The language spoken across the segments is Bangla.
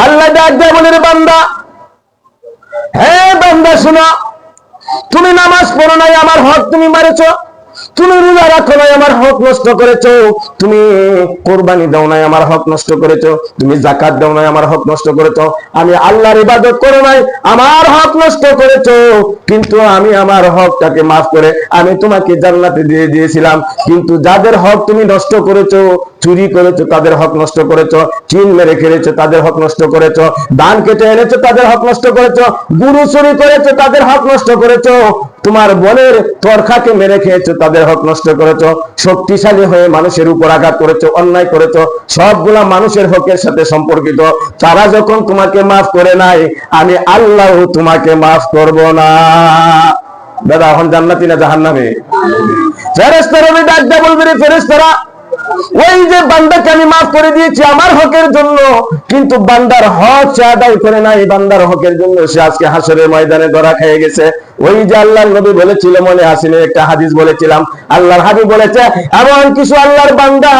আল্লাহ ডাক দেয় বলে, রে বান্দা, হে বান্দা শোনো, তুমি নামাজ পড়ো নাই, আমার হক তুমি মারেছো। তুমি রোজা রাখো নাই, আমার হক নষ্ট করেছো। তুমি কোরবানি দাও নাই, আমার হক নষ্ট করেছো। তুমি যাকাত দাও নাই, আমার হক নষ্ট করেছো। আমি আল্লাহর ইবাদত করো নাই, আমার হক নষ্ট করেছো। কিন্তু আমি আমার হকটাকে মাফ করে আমি তোমাকে জান্নাতে দিয়ে দিয়েছিলাম। কিন্তু যাদের হক তুমি নষ্ট করেছো, চুরি করেছো, তাদের হক নষ্ট করেছো। চিন মেরে খেলেছো, তাদের হক নষ্ট করেছো। দান কেটে এনেছো, তাদের হক নষ্ট করেছো। গুরু চুরি করেছো, তাদের হক নষ্ট করেছো। তোমার বোনের তরখাকে মেরে খেয়েছো, তাদের হক নষ্ট করেছো। শক্তিশালী হয়ে মানুষের উপর আঘাত করেছো, অন্যায় করেছো। সবগুলা মানুষের হকের সাথে সম্পর্কিত। তারা যখন তোমাকে মাফ করে নাই, আমি আল্লাহ তোমাকে মাফ করব না। দাদা, এখন জান্নাতি না জাহান্নামে? ফেরেশতারা ডাক দেয়, বলবে, রে ফেরেশতারা, ওই যে বান্দাকে আমি মাফ করে দিয়েছি আমার হকের জন্য, কিন্তু বান্দার হক সে আদায় করে নাই। বান্দার হকের জন্য সে আজকে হাসরের ময়দানে ধরা খেয়ে গেছে। ওই যে আল্লাহর নবী বলেছিল, মনে আসেনি? একটা হাদিস বলেছিলাম, আল্লাহর হাবিব বলেছে, এমন কিছু আল্লাহর বান্দা,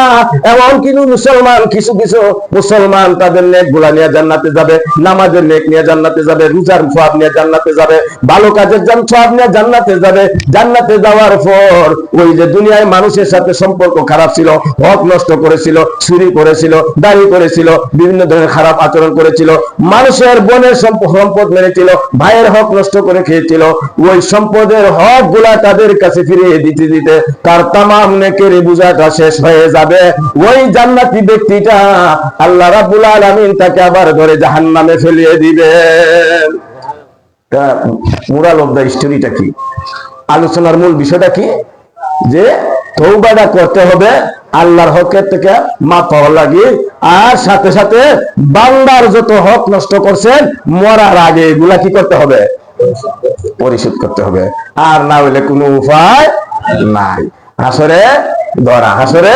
এমন কিছু মুসলমান, কিছু কিছু মুসলমান তাদের নেক গুলা নিয়ে জান্নাতে যাবে, নামাজের নেক নিয়ে জান্নাতে যাবে, রোজার সওয়াব নিয়ে জান্নাতে যাবে, ভালো কাজের সওয়াব নিয়ে জান্নাতে যাবে। জান্নাতে যাওয়ার পর ওই যে দুনিয়ায় মানুষের সাথে সম্পর্ক খারাপ ছিল, হক নষ্ট করেছিল, চুরি করেছিল, দাড়ি করেছিল, বিভিন্ন ধরনের খারাপ আচরণ করেছিল, মানুষের বোনের সম্পদ মেরেছিল, ভাইয়ের হক নষ্ট করে খেয়েছিল, ওই সম্পদের হক গুলা তাদের কাছে ফিরিয়ে দিতে দিতে তার তামাম নেকের বোঝাটা শেষ হয়ে যাবে। ওই জান্নাতি ব্যক্তিটা আল্লাহ রাব্বুল আলামিন তাকে আবার ধরে জাহান্নামে ফেলিয়ে দিবেন। মোরাল অফ দা স্টোরিটা কি? আলোচনার মূল বিষয়টা কি? যে তওবাটা করতে হবে আল্লাহর হকের থেকে মাফ পাওয়া লাগে, আর সাথে সাথে বান্দার যত হক নষ্ট করছেন মরার আগে এগুলা কি করতে হবে? পরিশোধ করতে হবে। আর না হইলে কোনো উপায় নাই, হাসরে ধরা, হাসরে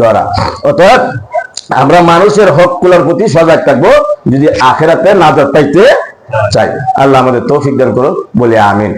ধরা। অর্থাৎ আমরা মানুষের হক গুলোর প্রতি সজাগ থাকবো যদি আখিরাতে নাজাত পাইতে চাই। আল্লাহ আমাদের তৌফিক দান করুন, বলি আমিন।